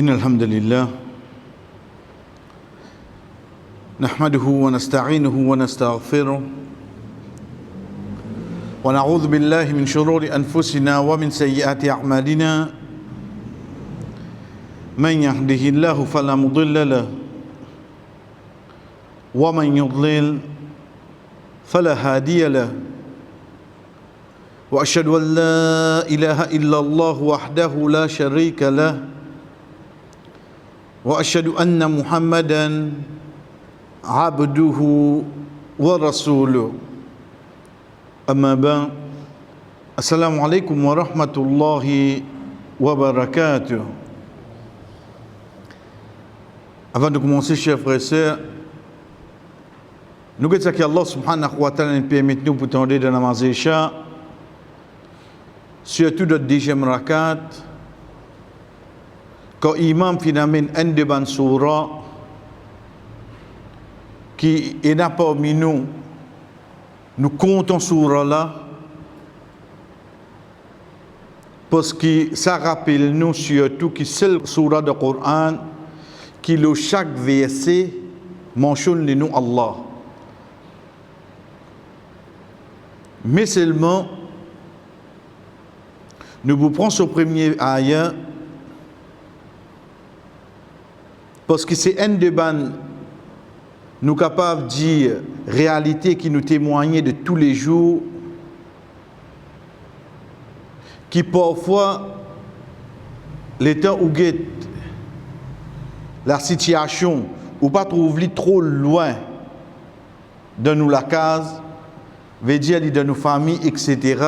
إن الحمد لله نحمده ونستعينه ونستغفره ونعوذ بالله من شرور أنفسنا ومن سيئات أعمالنا من يهده الله فلا مضل له ومن يضلل فلا هادي له وأشهد أن لا إله إلا الله وحده لا شريك له وأشهد أن محمدا عبده ورسوله أما بعد السلام عليكم ورحمة الله وبركاته. Avant de commencer, chers frères et sœurs, nous disons que Allah subhanahu wa ta'ala nous permet nous pour tendre de namaz Isha, surtout de deuxième rakat, quand l'imam finalement un de ban surah qui est là parmi nous, nous comptons surah là, parce que ça rappelle nous surtout que c'est le surah du Coran qui le chaque verset mentionne le nom Allah. Mais seulement, nous vous prenons ce premier ayat parce que c'est un débat nous capables de dire réalité qui nous témoigne de tous les jours, qui parfois les temps où guette la situation ou pas trouver trop loin de nous la case, veut dire de nos familles, etc.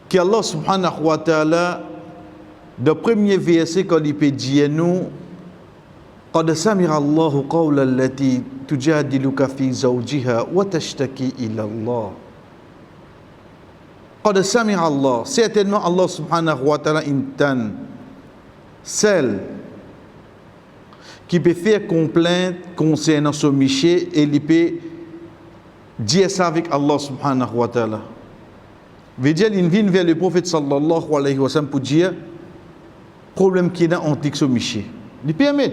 Qu'Allah subhanahu wa ta'ala, le premier verset qu'on peut dire nous, قد سمع الله قول التي تجادلك في زوجها وتشتكي إلى الله. قد سمع الله, certainement Allah subhanahu wa ta'ala entend celle qui peut faire complainte concernant son péché et il peut dire ça avec Allah subhanahu wa ta'ala. Veut dire il vient vers le prophète sallallahu alayhi wa sallam pour dire problème qui est en tic son péché. Il permet.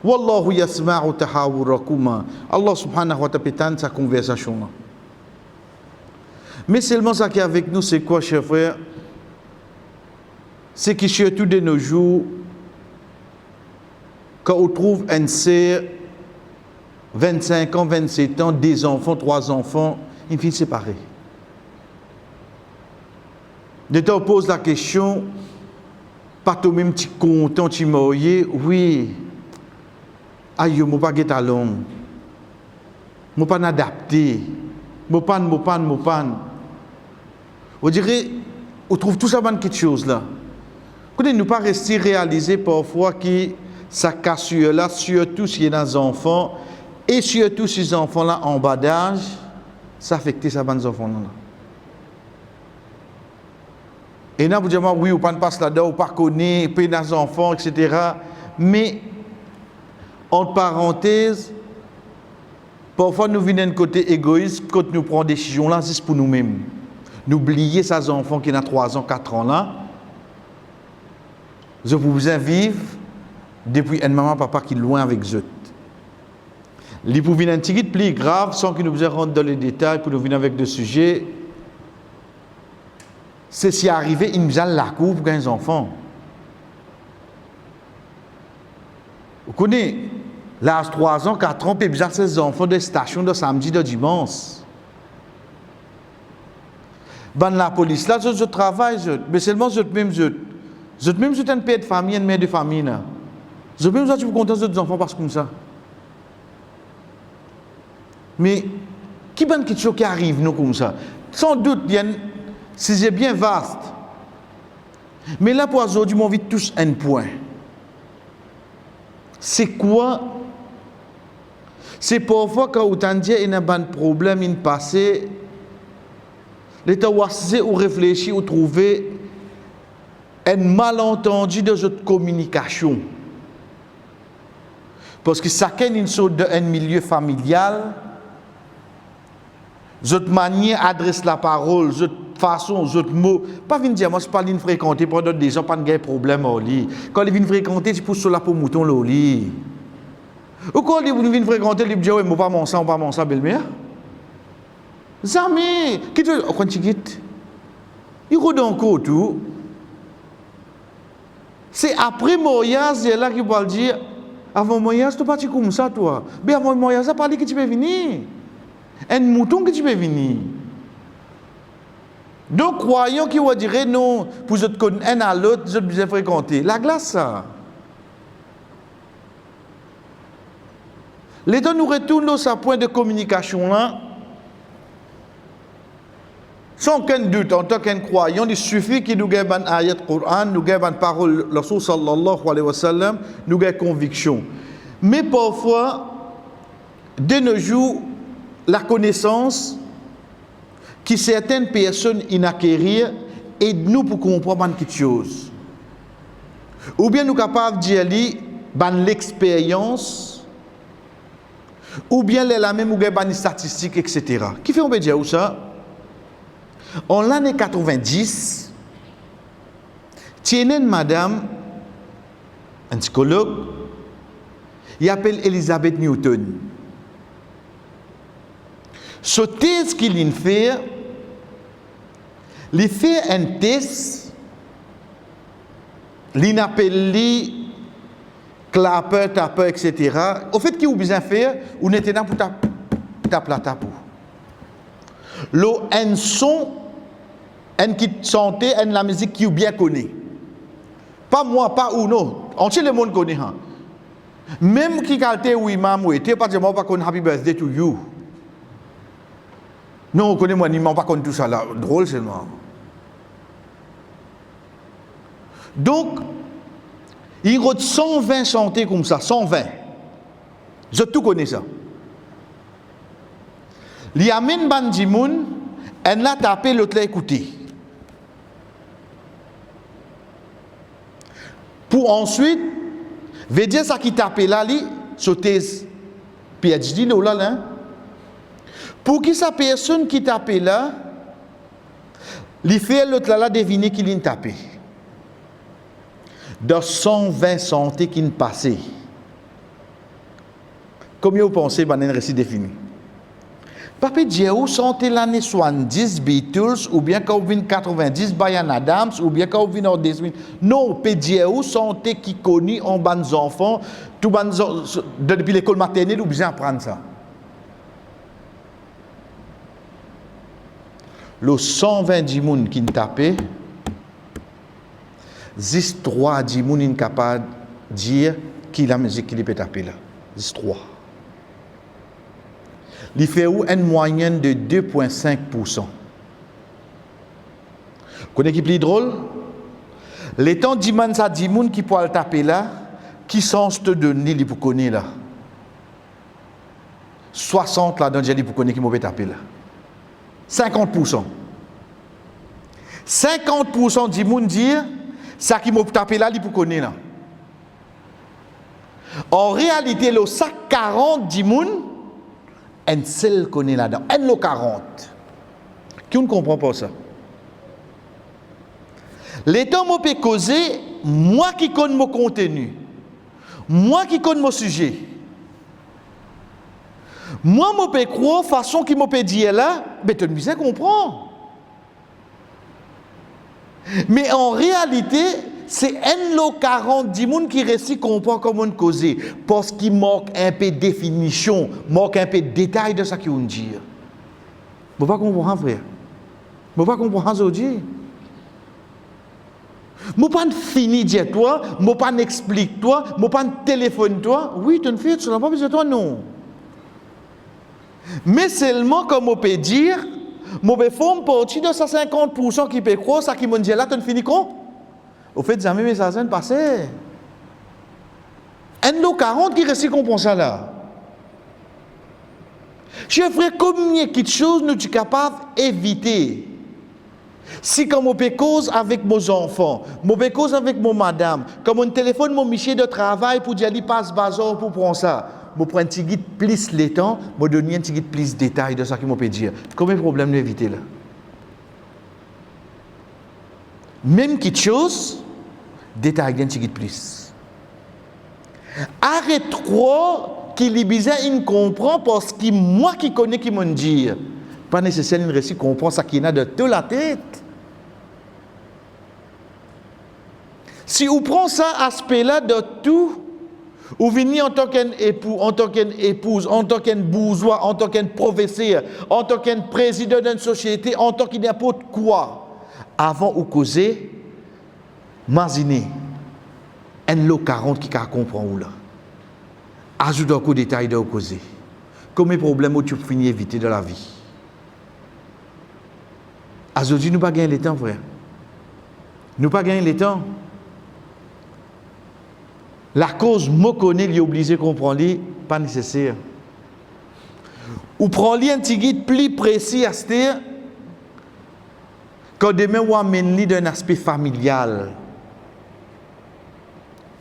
Wallahu yasma'u tahawurakuma. Allah subhanahu wa ta'ala peut entendre sa conversation là. Mais seulement ça qui est avec nous, c'est quoi, chers frères? C'est que surtout de nos jours, quand on trouve un sœur, 25 ans, 27 ans, des enfants, 3 enfants, ils finissent séparés. De temps on pose la question, pas toi même tu content, tu marié, oui, aïe, moi pas get along, moi pas adapté, moi pas. On dirait, on trouve tout ça dans quelque chose là. Quand nous pas rester réaliser parfois que ça cassure là, surtout s'il y a des enfants, et surtout ces enfants là en bas d'âge, ça affecte ces enfants là. Et là vous dites oui, ou pas ne passe là-dedans, ou pas connaît, puis des enfants, etc. Mais entre parenthèses, parfois nous venons d'un côté égoïste quand nous prenons des décisions là, c'est pour nous-mêmes. N'oubliez ces enfants qui ont 3 ans, 4 ans là. Je vous invite depuis un maman, papa qui est loin avec eux. Les pour venir un petit peu plus grave, sans que nous vous rentre dans les détails, pour nous venir avec des sujets. C'est si arrivé, ils nous ont la cour pour les enfants. Vous connaissez, l'âge 3 ans, 4 ans, puis bien ces enfants de station de samedi, de dimanche. Ben la police, là, je travaille, mais seulement je même je un père de famille, une mère de famille. Je même je suis content des enfants parce que comme ça. Mais qui ben quelque chose qui arrive nous comme ça? Sans doute, c'est bien vaste. Mais là pour aujourd'hui, on vit tous un point. C'est quoi? C'est parfois quand on dit qu'il y a un problème, il passé. L'État ou réfléchir ou trouver un malentendu de cette communication. Parce que chacun une sorte d'un milieu familial, cette manière adresse la parole, façons, aux autres mots. Pas venir dire, moi, je parle d'une fréquenter pendant des gens, pas de problème au lit. Quand ils viennent fréquenter, tu pousses sur la peau mouton au lit. Ou quand ils viennent fréquenter, ils disent, ouais, moi, pas mon sang, belle-mère. Jamais. Qui te. Quand tu quittes, il roule encore tout. C'est après Moïse, c'est là qu'il va dire, avant Moïse, tu pas comme ça, toi. Mais avant Moïse, ça parle que tu peux venir. Un mouton que tu peux venir. Donc, croyons qu'il va dire non, pour vous connaître un à l'autre, vous êtes bien fréquentés. La glace, ça. L'État nous retourne à ce point de communication là. Sans aucun doute, en tant qu'un croyant, il suffit qu'il nous ait une ayat Coran, nous ait une parole de Rasul sallallahu alayhi wa sallam, nous ait conviction. Mais parfois, de nos jours, la connaissance que certaines personnes inacquérir aide nous pour comprendre quelque chose. Ou bien nous sommes capables de dire l'expérience, ou bien la même ou bien statistiques, etc. Qui fait on peut dire ça? En l'année 90, tiene une madame, un psychologue, il appelle Elizabeth Newton. Ce test qu'il fait un test, il appelle clapper, tapper, etc. Au fait, qu'il a besoin de faire, on était là pour taper la tape. L'eau, un son, un qui chantait, un la musique qui est bien connue. Pas moi, pas ou non. Entier le monde connaît. Hein. Même qui calte ou imam ou était, pas de moi pas connaître Happy Birthday to you. Non, on connaît moi, ni pas connaît tout ça là. Drôle seulement. Donc, il y a 120 chantés comme ça, 120. Je tout connais ça. Il y a même Bandimoun, elle l'a tapé, l'autre l'a écouté. Pour ensuite, veut dire ça qui tapé là, li, sauter PhD là. Pour qui sa personne qui tapé là, il fait l'autre là deviner qu'il l'a tapé. Dans 120 santé qui ne passaient. Combien vous pensez que c'est un récit défini? Papa dit où santé l'année 70 Beatles ou bien quand vous venez 90 Bryan Adams ou bien quand vous venez en 2000. Non, peut dire où santé qui connaît en bons enfants, tout depuis l'école maternelle ou bien apprendre ça. Le 120 dimoun qui ne tapait, 3 dimoun qui ne capable de dire qui la musique qui peut taper là. 3. Il fait une moyenne de 2,5%. Vous connaissez qui est plus drôle? Les temps d'Iman sa dimoun qui peut le taper là, qui sens te donner, il pour connaître là. 60 là, dans le pour connaître qui peut taper là. 50%. 50% d'Imoun dire, ça qui m'a tapé là, il pour connaître là. En réalité, le sac 40 d'Imoun, un seul connaît là-dedans. Un le 40. Qui ne comprend pas ça? L'état m'a peut causer, moi qui connais mon contenu, moi qui connais mon sujet. Moi, je peux croire, façon qui me peut dire là, mais tu ne comprends. Mais en réalité, c'est un lot 40 personnes qui réussit comprend comment on cause, parce qu'il manque un peu de définition, manque un peu de détail de ce qu'on dit. Je ne comprends pas, frère. Je ne comprends pas aujourd'hui. Je ne pas fini de dire toi, je ne pas explique toi, je ne pas téléphone toi. Oui, tu ne fais, tu n'as pas besoin de toi, non. Mais seulement, comme on peut dire, je peux faire partie de ces 50% qui peut croire, ça qui me dit là, tu ne finis quoi? Au fait, jamais mes ça ne passé. Un lot 40 qui réussit comprend ça là. Chers frères, combien de choses nous sommes capables d'éviter? Si comme on peut cause avec mes enfants, on peut cause avec mon madame, comme on téléphone mon miché de travail pour dire qu'il passe bazar pour prendre ça. Je prends un petit guide plus le temps, je donne un petit guide plus de détails de ce qu'il peut dire. Combien de problèmes nous éviter là? même quelque chose, détail gagne petit plus. Arrête trop qu'il est bizarre, il comprend parce que moi qui connais qui m'en dit. Pas nécessaire une récit comprend ça qui est de toute la tête. Si vous prenez ça aspect-là de tout, vous venez en tant qu'un époux, en tant qu'une épouse, en tant qu'un bourgeois, en tant qu'un professeur, en tant qu'un président d'une société, en tant que n'importe quoi, avant ou causer, imaginez un lot 40 qui comprend où là. Ajoute encore des détails de causer. Combien de problèmes tu finis éviter dans la vie? Aujourd'hui, nous ne pas gagner le temps, frère. Nous pas gagner le temps. La cause, moi connais, il est obligé de comprendre, pas nécessaire. Ou prendre un petit guide plus précis à ce dire, quand demain on amène d'un aspect familial.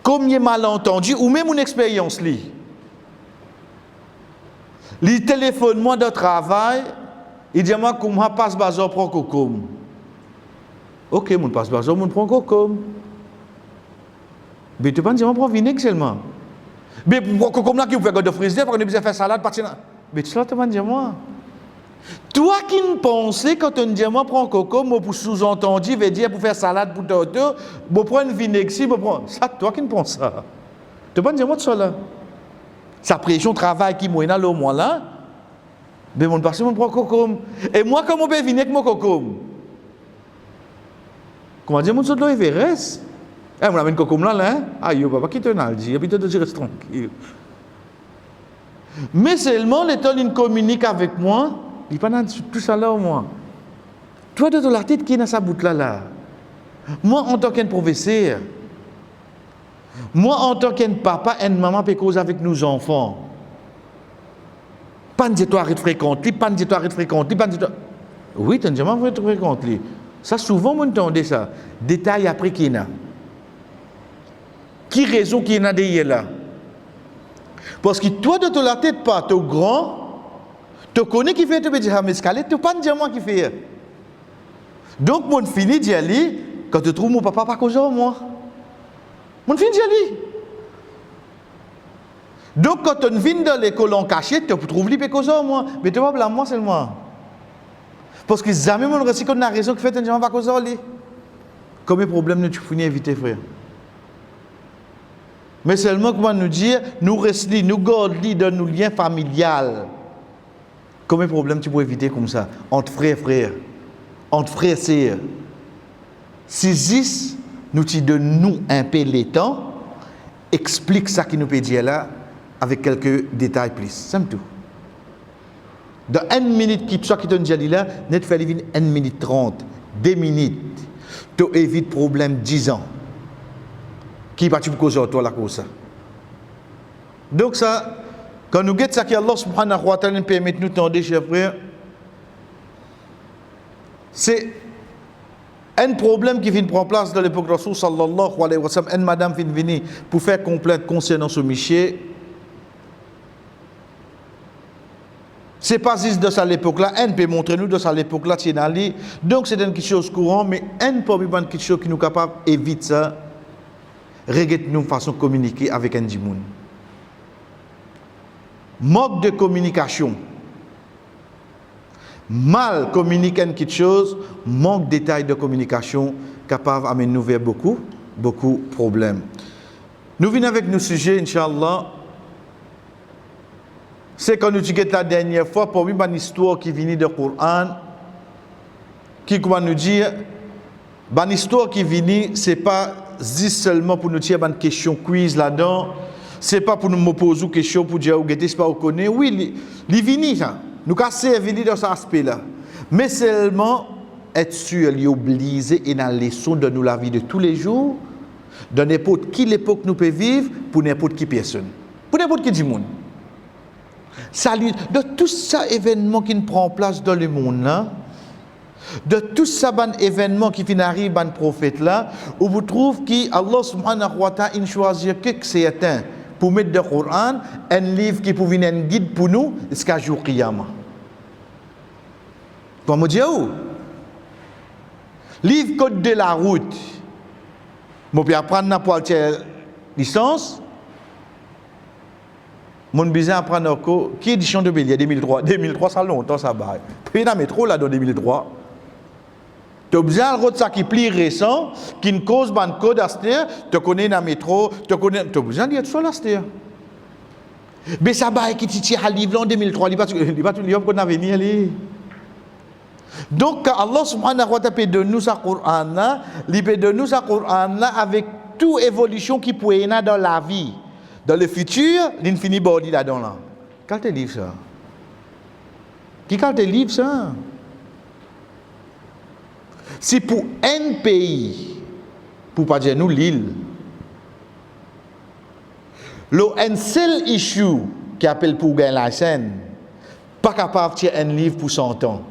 Comme il est malentendu, ou même une expérience, il téléphone moi de travail, il dit moi comment passe bazar prend cocom. Ok, mon passe bazar, mon prend cocom. Mais tu ne peux pas prendre vinaigre seulement. Mais comme là qui vous fait de friser, parce qu'on a besoin de faire salade, mais tu ne peux pas dire moi. Toi qui ne pensais quand on dit moi prends coco, moi pour sous-entendu, veut dire pour faire salade pour toi, moi prendre vinaigre si, moi prends. Ça, toi qui ne penses ça. Tu ne peux pas dire moi de ça là. Sa pression travail qui moi là, au moins là, mais mon passé, moi prends coco. Et moi, comment on peut vinaigre mon coco? Comment dire, mon saut de l'eau Everest? Eh, on amène coco là, hein? Aïe, papa, qui te n'a dit, et puis tu te dis, reste tranquille. Mais seulement, l'état, il communique avec moi, il pas tout ça là, moi. Toi, de la tête qui est dans sa boucle là. Moi, en tant qu'un professeur, moi, en tant qu'un papa, une maman peut causer avec nos enfants. Pas de toi arrête de fréquenter, pas de toi arrête de fréquenter, pas de toi. Oui, tu as dit, moi, arrête de fréquenter. Ça, souvent, on entend ça. Détail après qui est là. Qui raison qui est derrière là? Parce que toi, de la tête, pas, tu es grand, tu connais qui fait, tu peux dire, mais tu ne pas dire moi qui fait. Donc, mon fini d'y aller, quand tu trouves mon papa, pas cause de moi. Mon fini d'y aller. Donc, quand tu viens dans l'école en cachette, tu trouves lui, pas cause de moi. Mais tu ne vas pas blâmer moi seulement. Parce que jamais mon récit qu'on a raison qui fait, tu ne vas pas cause de lui. Combien de problèmes tu finis éviter, frère? Mais seulement, comment nous dire, nous restons, nous gardons dans nos liens familiales. Combien de problèmes tu peux éviter comme ça? Entre frères et frères, entre frères et sœurs. Si nous te donnons un peu le temps, explique ça qui nous peut dire là, avec quelques détails plus. C'est tout. Dans 1 minute, qui te dit là, net fait 1 minute 30, 2 minutes, tu évites problème 10 ans. Qui va tu causer toi la cause ça. Donc ça, quand nous guettons ça, qu'Allah subhanahu wa ta'ala nous permet de nous tendre, chers frères, c'est un problème qui vient de prendre place dans l'époque de Rasul sallallahu alayhi wa sallam. Une madame vient venir pour faire complainte concernant ce monsieur. C'est pas juste de ça l'époque-là, elle peut montrer nous de ça l'époque-là, donc c'est une chose courante, mais elle peut pas quelque chose qui nous est capable d'éviter ça. Regarde nous façon de communiquer avec un dimoun. Manque de communication. Mal communiquer quelque chose, manque de détails de communication capable d'amener nous vers beaucoup de problèmes. Nous venons avec nos sujets, Inch'Allah. C'est quand nous disons la dernière fois, pour moi, une histoire qui vient du Coran, qui comment nous dire, une histoire qui vient, c'est pas juste seulement pour nous dire une question quiz là-dedans, c'est pas pour nous poser une question pour dire, c'est pas vous connaissez, oui, il vient ça, nous avons servi dans cet aspect-là, mais seulement être sûr, il est obligé et dans les leçons de nous la vie de tous les jours, de n'importe quelle époque nous pouvons vivre, pour n'importe qui personne, pour n'importe qui du monde. Salut, de tout ça événement qui prend place dans le monde là, de tout ça événement qui vient arriver dans le prophète là, où vous trouvez qu'Allah subhanahu wa ta'ala il choisit que certains pour mettre dans le Coran un livre qui peut venir un guide pour nous jusqu'à jour Qiyamah. Comment dire où? livre code de la route. Mon puis apprendre na pour licence. Mon bizarre apprendre encore qui édition de Bélier 2003 ça longtemps ça va. Puis dans métro là dans 2003. Tu as besoin de route ça qui plie récent qui ne cause ban code aster, tu connais dans métro, tu connais tu as besoin d'être sur l'aster. Mais ça va qui titi à livre en 2003, il pas tout livre qu'on a venir aller. Donc Allah subhanahu wa ta'ala de nous sa Coran là, il peut de nous sa Coran là avec toute évolution qui peut y dans la vie. Dans le futur, l'infini body là-dedans là. Quel te livre ça? Qui quel te livre ça? Si pour un pays, pour pas dire nous l'île, un seul issue qui appelle pour gagner la scène, pas capable de tirer un livre pour 100 ans.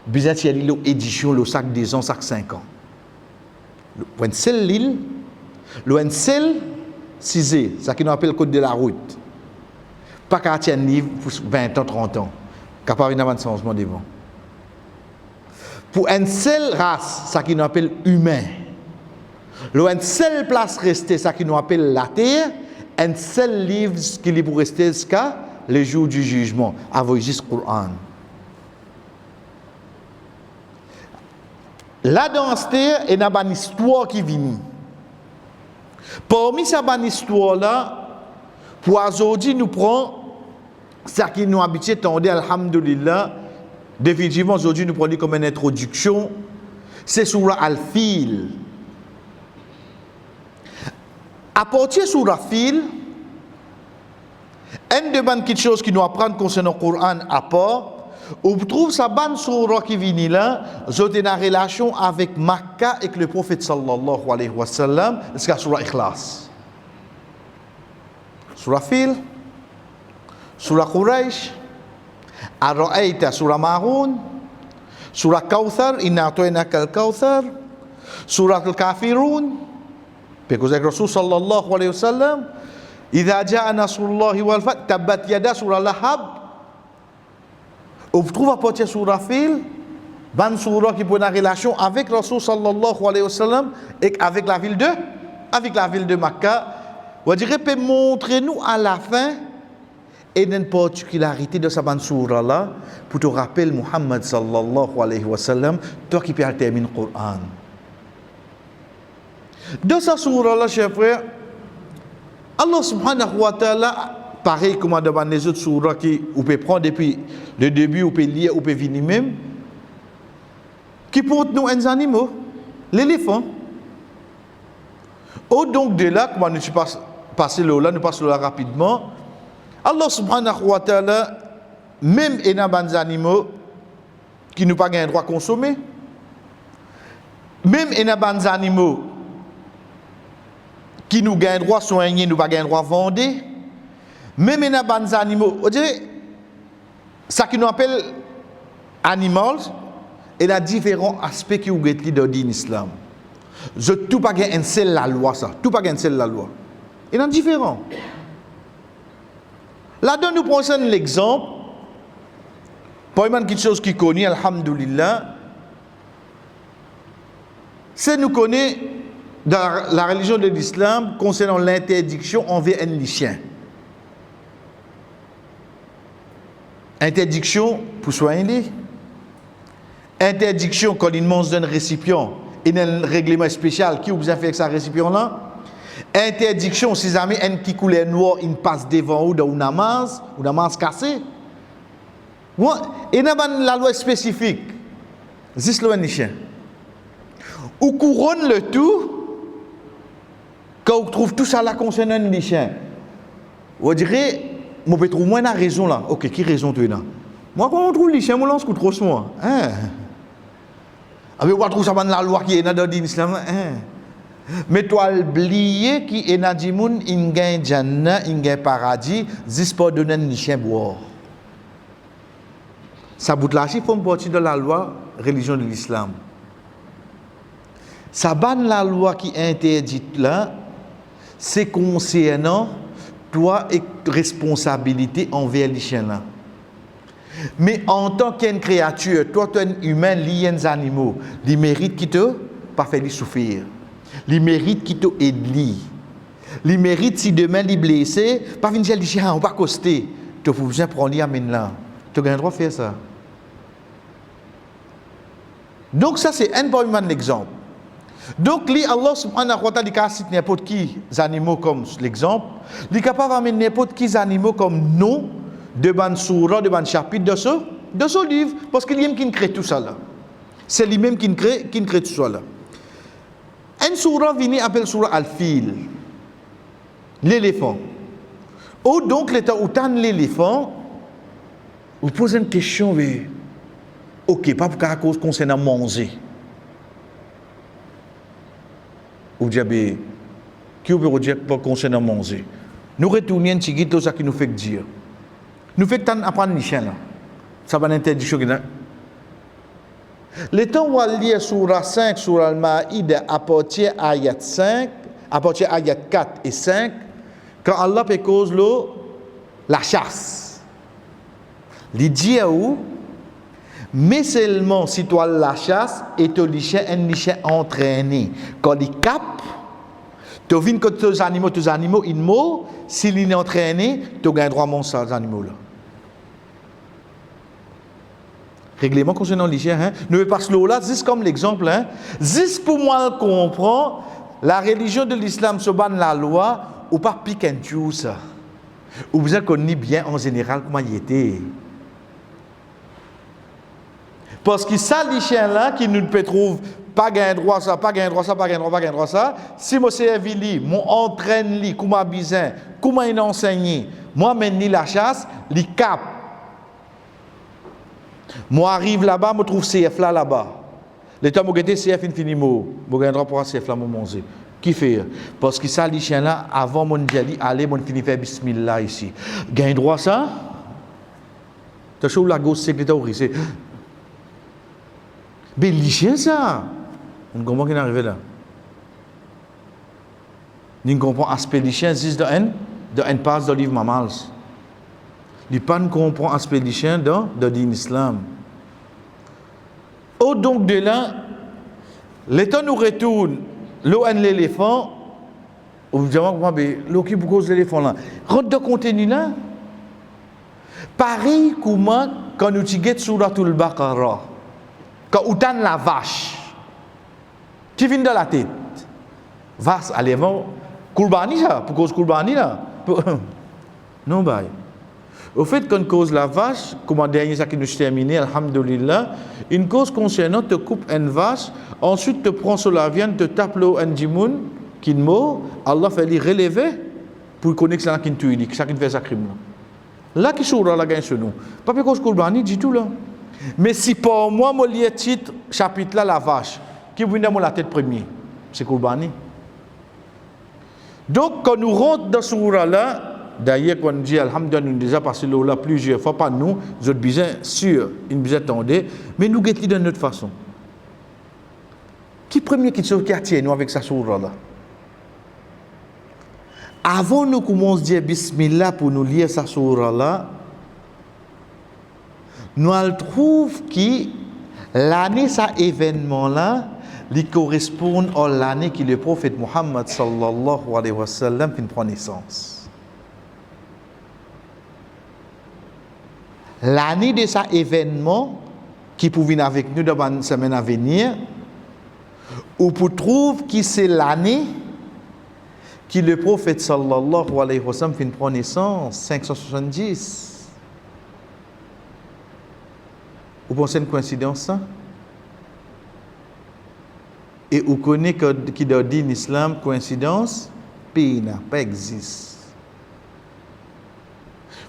Bizarre tirer l'édition le sac 10 ans, sac 5 ans. Un seul l'île, un seul cisé, ça qui nous appelle le code de la route. Pas capable de tirer un livre pour 20 ans, 30 ans. Capable d'avoir un changement devant. Pour une seule race, ça qui nous appelle humain. Une seule place restée, ça qui nous appelle la terre. Un seul livre qui est pour rester jusqu'à le jour du jugement, avec juste le Coran. Là dans cette terre, il y a une histoire qui vient. Parmi cette histoire-là, pour aujourd'hui, nous prenons ce qui nous habitue, tendez, alhamdulillah, définitivement aujourd'hui, nous prenons comme une introduction, c'est sur Al-Fil. À partir sur la fil, une des bonnes choses qui nous apprennent concernant le Coran à part, on trouve sa bonne sourate qui vient là, j'ai une relation avec Makkah et le prophète sallallahu alayhi wa sallam, c'est sur l'Ikhlas. Sur la fil, sur la Quraysh, Ar-Ra'ayta sur la Maroun, sur la Kawthar, Inna a'tainaka al-Kawthar, sur al-Kafirun. Parce que Rasul sallallahu alayhi wa sallam, idha ja'a nasrullahi wal fath, tabbat yada sur al-Lahab. On trouve à partir sur la fil, ban surah qui peut avoir une relation avec Rasul sallallahu alayhi wa sallam et avec la ville de Makkah. On dirait peut montrer nous à la fin et une particularité de sa ban surah là pour te rappeler Muhammad sallallahu alayhi wa sallam, toi qui peux terminer le Coran. Dans sa surah là, chers frères, Allah subhanahu wa ta'ala, pareil comme dans les autres surahs qui on peut prendre depuis le début, on peut lire, on peut venir même, qui portent nous un animaux, l'éléphant. Au donc de là, comment nous passons là, nous passons là rapidement. Allah subhanahu wa ta'ala, même il y a des animaux qui n'ont pas le droit de consommer, même il y a des animaux qui nous gagnent droit soigner, nous pas gagnent droit vendre. Même il y a des animaux, on dirait, ça qui nous appelle animals, il y a différents aspects qui ont été dans l'islam. Je tout pas gagne une seule la loi ça, tout pas gagne une seule la loi. Il y en a différents. Là-dedans nous prenons l'exemple. Pour quelque chose qui connaît, alhamdulillah, c'est nous connaît dans la religion de l'islam concernant l'interdiction envers un chien. Interdiction pour soigner. Interdiction quand il mange un récipient. Il y a un règlement spécial qui a besoin de faire avec ce récipient-là. Interdiction si jamais un qui couleur noir il passe devant ou dans une amance cassée. Il y a la loi spécifique. C'est le chien. Ou couronne le tout. Quand on trouve tout ça là concernant les chiens, on dirait, je peux trouver moins la raison là. Ok, qui raison tu es là? Moi, quand on trouve les chiens, on lance trop soin. Hein? Avec on trouve ça dans la loi qui est dans l'islam. Hein? Mais toi, oublier qui est dans le monde, il gagne Jannah, il gagne paradis, juste pour donner les chiens boire. Ça bout là, il faut partie de la loi religion de l'islam. Ça banne la loi qui est interdite là. C'est concernant toi et responsabilité envers les chiens là. Mais en tant qu'une créature, toi tu es un humain lié aux animaux, il mérite qui te pas faire lui souffrir. Il mérite qu'il te aide lui. Il mérite si demain il est blessé, pas venir dire on va coster. Tu as besoin de prendre lui amène là. Tu as le droit de faire ça. Donc ça c'est un bon exemple. Donc Allah subhanahu wa ta'ala il cite n'importe qui animaux comme l'exemple, il est capable d'amener n'importe qui animaux comme nom de ban soura, de ban chapitre de ce livre parce qu'il y a lui-même qui crée tout ça là. C'est lui-même qui crée tout ça là. Un soura vient appelle soura al-fil. L'éléphant. Ou donc l'état où t'as l'éléphant, vous posez une question mais OK, pas pour cause concernant manger. Ou dire qui peut dire pas concernant manger. Nous retournons un petit peu ça qui nous fait dire. Nous fait tant apprendre les chiens là. Ça va l'interdiction que le temps où on lit surah 5 sur Al-Ma'ida à partir ayat 5, à partir ayat 4 et 5, quand Allah peut cause la chasse. Il dit où mais seulement si toi la chasse et tu un chien entraîné. Quand il cap, tu vois que tes animaux, ils mourent, s'il est entraîné, tu as droit à manger ces animaux-là. Règlement concernant les chiens, ne veux pas slow là, juste comme l'exemple, juste pour moi comprendre, la religion de l'islam se banne la loi, ou pas pique and choose. Ou vous avez connu bien en général comment il était. Parce que ça, les chiens-là, qui nous peut trouver pas gain droit ça, pas gain droit ça, pas gain droit, pas gain droit ça, si moi servi li, moi entraîne li, comment bizin, comment il enseigne, moi mène la chasse, li cap. Moi arrive là-bas, me trouve CF là-bas. L'état moi gâté CF infiniment, moi gain droit pour CF là mon manger. Qui fait? Parce que ça, les chiens-là, avant mon diali, allez, mon fini faire bismillah ici. Gain droit ça? T'as chaud la gauche, c'est que l'état au risque. Mais les chiens, ça, on comprend qu'il est arrivé là. On comprend l'aspect des chiens, c'est de une passe de livre Mamals. On ne comprend pas l'aspect des chiens dans l'islam. Au donc de là, l'état nous retourne, l'eau et l'éléphant, vous dites, l'eau qui cause l'éléphant là. Rentre de contenu là. Pareil comment quand nous tigons sur la Baqarah. Quand on a la vache qui vient de la tête, vache, allez, Kurbani, ça, pour cause Kurbani, là. Non, bah. Au fait, quand on cause la vache, comme dernier ça qui nous terminé, alhamdoulilah, une cause concernant, te coupe une vache, ensuite te prends sur la viande, te tape l'eau un djimoun, qui ne mord, Allah fait lui relever pour connaître ça qui ne tue, ça qui ne fait ça crime. Là, qui soura la gagne sur nous. Pas pour cause Kurbani, dit tout là. Mais si pour moi, mon lieu titre, chapitre là, la vache, qui vient dans la tête premier, c'est Kurbani. Donc, quand nous rentrons dans ce sourate là, d'ailleurs, quand on dit Alhamdulillah, nous déjà passé là plusieurs fois, pas nous, nous autres besoin sûr, une besoin attendez, mais nous guettons de notre façon. Qui premier qui attire nous avec sa sourate là? Avant nous commençons à dire Bismillah pour nous lire sa sourate là, nous trouvons que l'année, ça événement-là, il correspond à l'année que le prophète Muhammad sallallahu alayhi wa sallam prend naissance. L'année de cet événement qui peut venir avec nous dans la semaine à venir, ou pour trouver que c'est l'année que le prophète sallallahu alayhi wa sallam prend naissance, 570. Vous pensez une coïncidence ça? Et vous connaissez qui doit dire l'islam coïncidence? Pays n'a pas existe.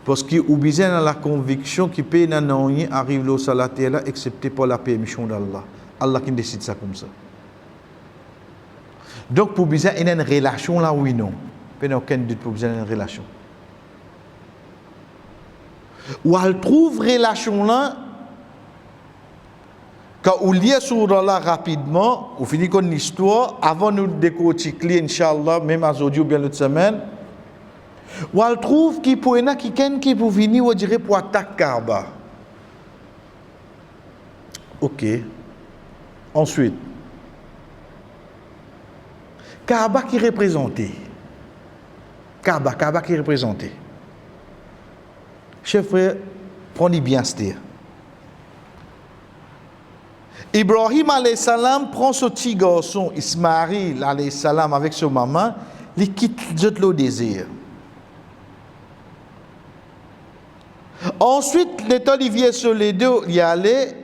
Parce que vous besoin dans la conviction que pays n'a rien arrive au salat là excepté pour la permission d'Allah. Allah qui décide ça comme ça. Donc pour besoin il y a une relation là oui non. Il n'y a aucun doute pour besoin d'une relation. Ou elle trouve relation là. Quand on lit sur là rapidement, on finit con l'histoire, avant nous décortiquer, Inch'Allah, même à aujourd'hui ou bien l'autre semaine, on trouve qu'il peut y quelqu'un qui peut venir, on dirait, pour attaquer Kaaba. Ok. Ensuite, Kaaba qui représentait. Kaaba qui représentait. Chers frères, prenez bien ce dire. Ibrahim alayhi salam prend ce petit garçon, Ismaïl alayhi salam, avec sa maman, il quitte le désir. Ensuite, l'état il vient sur les deux, il allait,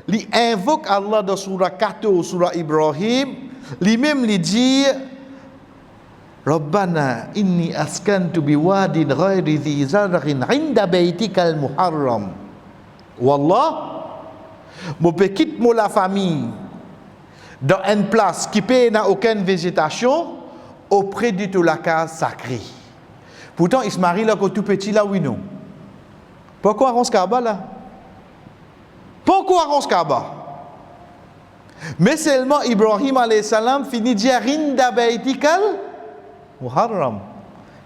il invoque Allah dans surah 14, surah Ibrahim, lui-même il dit Rabbana inni askantu biwadin ghairi dhi zar'in 'inda baytikal muharram. Wallah, je peux quitter la famille dans une place qui n'a aucune végétation auprès de toute la case sacrée. Pourtant, Ismaïl, quand tout petit là, oui, non. Pourquoi on se Kaaba là? Pourquoi on se Kaaba? Mais seulement Ibrahim alayhi salam finit de dire Rinda Baitikal Muharram,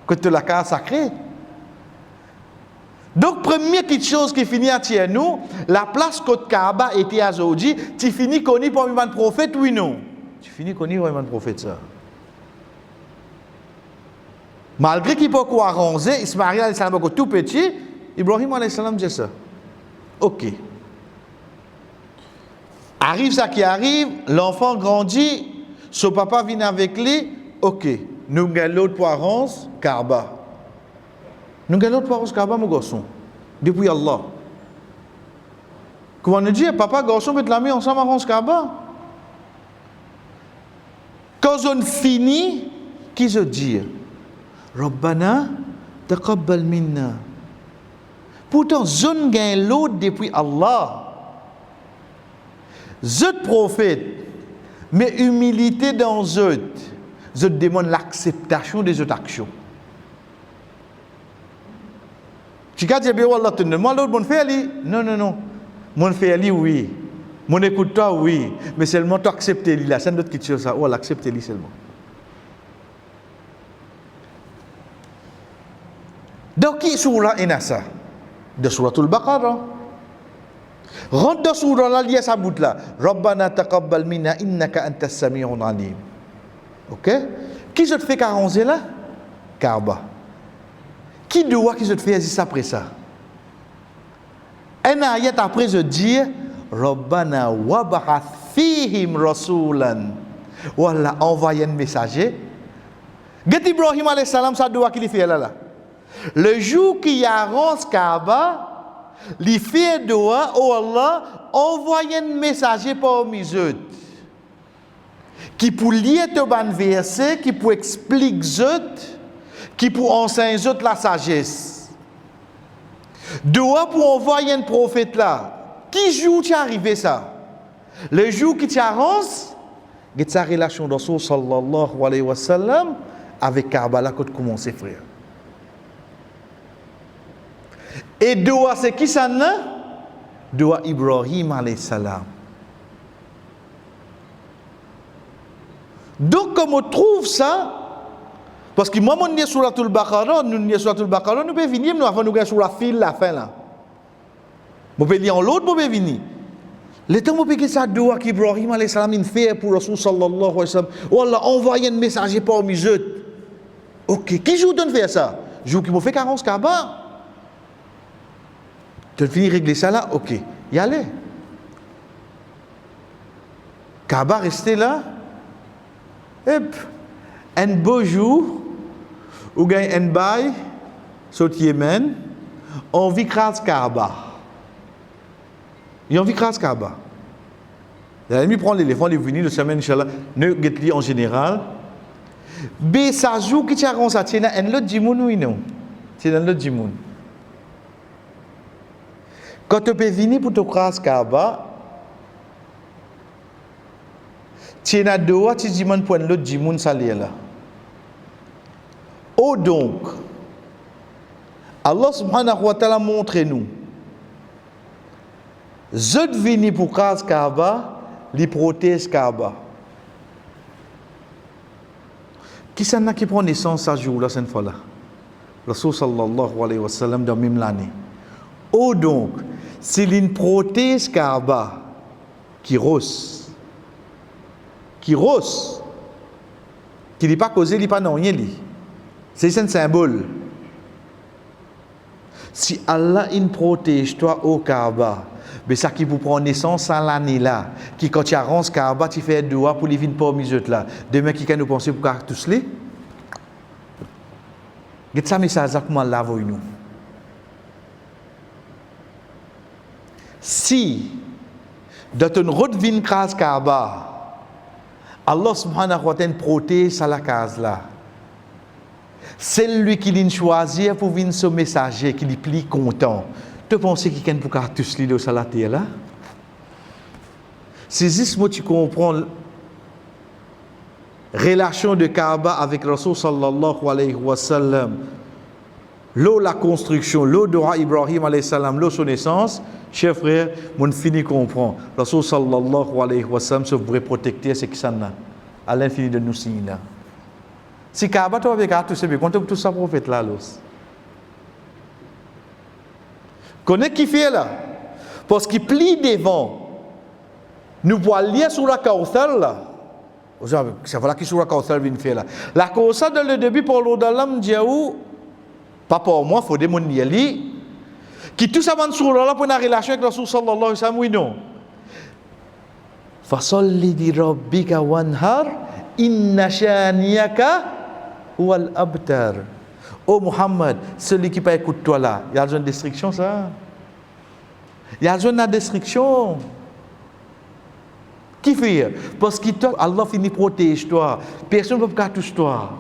que toute la case sacrée. Donc, première petite chose qui finit à tirer nous, la place que Kaaba était à Zodi, tu finis connu pour un prophète, oui, non? Tu finis connu pour un prophète, ça. Malgré qu'il peut quoi arranger, Ismaïl alayhi salam tout petit, Ibrahim alayhi salam dit ça. Ok. Arrive ça qui arrive, l'enfant grandit, son papa vient avec lui, ok. Nous avons l'autre poiron, Kaaba. Nous avons l'autre poiron, Kaaba, mon garçon. Depuis Allah. Comment nous dit, papa, garçon, peut la mettre ensemble à Kaaba. Quand on finit, qui se dit, Rabbana, taqabbal minna. Pourtant, on gagne l'autre depuis Allah. Zot prophète, mais humilité dans Zot. Je demande l'acceptation des autres actions. Tu dis, Allah, moi, l'autre, mon fait, non, non, non. Mon fait, oui. Mon écoute, toi, oui. Mais seulement, tu acceptes lui là. C'est une autre chose, ça. Oh, l'accepte lui seulement. Donc, qui surah est ça? De suratul Baqarah. Rentre dans surah là, il y a sa bout là. Rabbana taqabbal minna innaka antas sami'un alim. Ok? Qui se fait 40 là? Kaaba. Qui doit qui se fait juste après ça? Un ayat après je dis Rabbana wab'ath fihim rasulan. Voilà, envoyer un messager. Get Ibrahim alayhi salam ça doit qu'il fait là. Le jour qu'il arrange Kaaba, il fait doigt, oh Allah, envoyer un messager parmi eux qui pour lire te ban verset, qui pour expliquer eux, qui pour enseigner eux la sagesse. Doigt pour envoyer un prophète là. Qui jour tu arrivé ça? Le jour qui t'arrange, get sa relation de Rasul sallallahu alayhi wa sallam avec Kaaba là quand tu commences frère. Et doa c'est qui ça là? Doa Ibrahim alayhi salam. Donc comme on trouve ça, parce que moi on est sur la Baqarah, nous est sur la Baqarah, nous pouvons venir nous avant nous sur la file la fin là. Nous pouvons lire l'autre, nous pouvons venir. Le temps où on ça doa qu'Ibrahim alayhi salam il fait pour Rasul sallallahu alayhi wa sallam. Oh Allah envoyé un messager parmi eux. OK, qui joue donne faire ça? Joue qui m'a fait 40 Kaaba. Tu as fini de régler ça là? Ok, y allez. Kaaba resté là. Et un beau jour, où gagne un bail, sur Yémen, on vit grâce Kaaba. Et on vit grâce Kaaba. L'ennemi prend l'éléphant, il est venu, le semaine, Inch'Allah, ne get en général. Mais ça joue qui tient ça, c'est un autre djimoun ou non? C'est un autre djimoun. Quand tu peux venir pour te croiser Kaaba, tu as deux, tu dis pour l'autre djimoun salé là. Oh donc, Allah subhanahu wa ta'ala montre-nous. Je venir pour croiser Kaaba, les protège Kaaba. Qui s'en a qui prend naissance ce jour-là, cette fois-là? Rasul sallallahu alayhi wa sallam dans même l'année. Oh donc, c'est une prothèse Kaaba qui rose. qui n'est pas causé, il n'est pas non rien. C'est un symbole. Si Allah il protège toi au Kaaba, mais ça qui vous prend naissance à l'année là, qui quand tu arranges Kaaba, tu fais doigt pour les vins parmi eux là. Demain qui can nous penser pour tous les. Get ça message comment Allah voit nous. Si dans une route vin case Kaaba, Allah subhanahu wa ta'ala protège ça la case là. C'est lui qui l'a choisi pour venir ce messager qui est plus content. Tu penses qu'il y a pour tous les deux là? C'est juste que tu comprends la relation de Kaaba avec Rasul sallallahu alayhi wa sallam. L'eau la construction, l'eau de Ibrahim alayhi salam, l'eau son naissance, chers frères, mon fini comprend. Rasul sallallahu alayhi wa sallam se voudrait protéger ce qui s'en a à l'infini de nous signes là. Si Kaaba tu avec tout ça, quand tout ça prophète là, connais qui fait là, parce qu'il plie devant, nous voit lire sur la Kawthar là. C'est voilà qui sur la Kawthar vient faire là. La Kawthar dans le début pour l'Odalam Diaou, pas pour moi, il faut des mon yali, qui tout ça va sur là pour une relation avec Rasul sallallahu alayhi wa sallam, oui non. Fasalli li rabbika wanhar, inna shaniyaka wal abtar. Oh Muhammad, celui qui pas écoute toi là, il y a une destruction ça. Il y a une destruction. Qui fait? Parce que Allah finit protège toi. Personne ne peut pas toucher toi.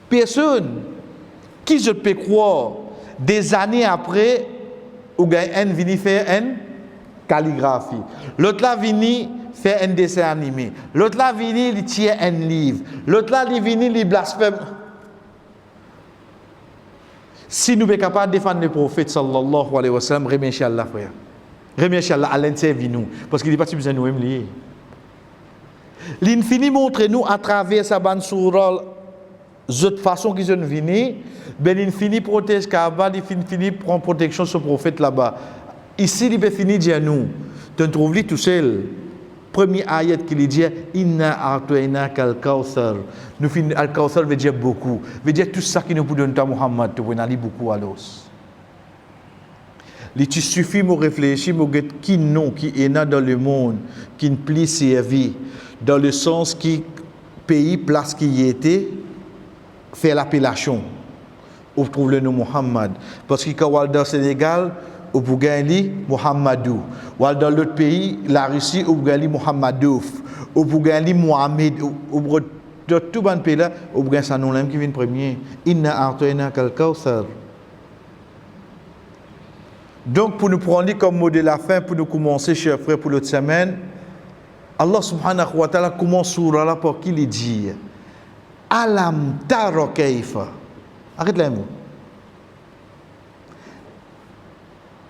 Personne. Qui je peux croire des années après où un vini faire une calligraphie. L'autre là vini faire un dessin animé. L'autre là vini il tient un livre. L'autre là il vini il blasphème. Si nous sommes capables de défendre le prophète sallallahu alayhi wa sallam, remerciez Allah frère. Remerciez Allah, Allah servi nous parce qu'il n'est pas si besoin de nous lier. L'infini montre nous à travers sa bande surah de façon qu'ils ont venu, ben l'infini protège Kaaba, l'infini prend protection sur le prophète là-bas. Ici il est fini dire nous. Tu trouves tout seul. Premier ayat qui dit inna a'tainaka al-kawthar. Nous fin al-kawthar veut dire beaucoup. Veut dire tout ça qui nous peut donner à Muhammad, tu peux aller beaucoup à l'os. Il suffit de réfléchir qui non qui est dans le monde, qui ne plie servi dans le sens qui pays place qui y était fait l'appellation. On trouve le nom Muhammad parce que quand on est dans le Sénégal au Bougali, Muhammadou. Ou dans l'autre pays, la Russie, au Bougali, Muhammadouf. Au Bougali, Mohamed. Dans tout le pays là, au Bougali, c'est un nom qui vient premier. Inna a'tayna kal-kawthar. Donc, pour nous prendre comme mot de la fin, pour nous commencer, chers frères, pour l'autre semaine, Allah subhanahu wa ta'ala commence sur là pour qu'il dit Alam tara kayfa. Arrête là, mot.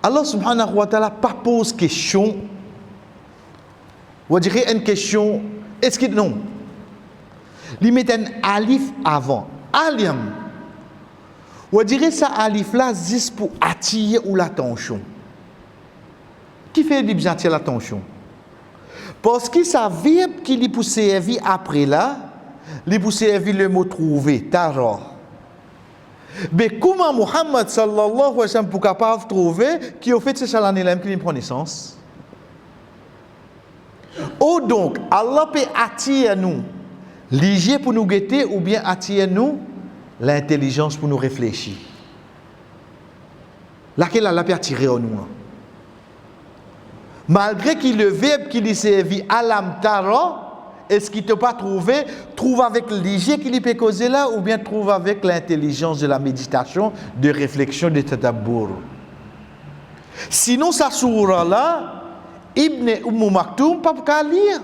Allah subhanahu wa ta'ala pas pose question. On dirait une question. Est-ce que non? Il met un alif avant. Aliam. On dirait ça alif là juste pour attirer ou l'attention. Qui fait lui attirer l'attention? Parce que ça verbe qui lui pour servir après là, lui pour servir le mot trouver, tara. Mais comment Muhammad sallallahu alayhi wa sallam pour capable de trouver qui au fait c'est ça l'année qui prend naissance? Oh donc Allah peut attirer nous l'IG pour nous guetter ou bien attirer nous l'intelligence pour nous réfléchir. Laquelle Allah peut attirer en nous? Malgré qu'il le verbe qui lui servit alam tara, est-ce qu'il ne t'a pas trouvé? Trouve avec l'IG qui lui peut causer là ou bien trouve avec l'intelligence de la méditation, de réflexion, de tadabbur. Sinon, sa sourate là, Ibn Maktoum, pas qu'à lire.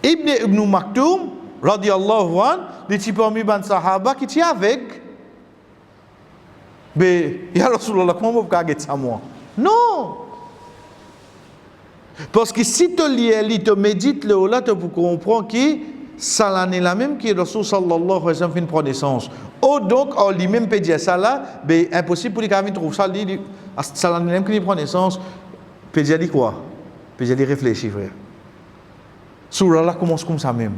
Ibn Maktoum, radiyallahu anhu, les types parmi les sahaba qui étaient avec. Mais, ya Rasulallah, comment vous pouvez ça moi? Non! Parce que si tu lis, tu médites là, tu comprends que ça l'année la même que Rasul sallallahu alayhi wa sallam fait une naissance. Oh donc, on lui même peut dire ça là, mais impossible pour les gens trouver ça, ça l'année même qu'il prend naissance, peut dire quoi? Peut dire réfléchir, frère. Surah là commence comme ça même.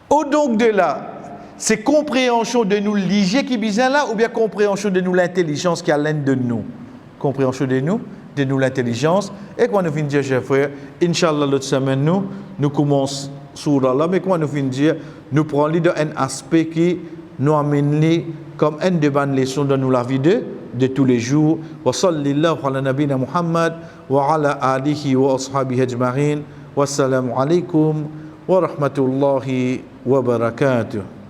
Au donc de là, c'est compréhension de nous l'IG qui bizarre là, ou bien compréhension de nous l'intelligence qui a l'un de nous. Compréhension de nous l'intelligence. Et quand nous finissons dire, chers frères, Inch'Allah, l'autre semaine, nous commençons sur là, mais quand nous finissons dire, nous prenons un aspect qui nous amène comme une des bonnes leçons dans la vie de tous les jours. Wa sallallahu ala nabina Muhammad wa ala alihi wa ashabihi ajma'in. Wassalamu alaikum wa rahmatullahi wa barakatuh.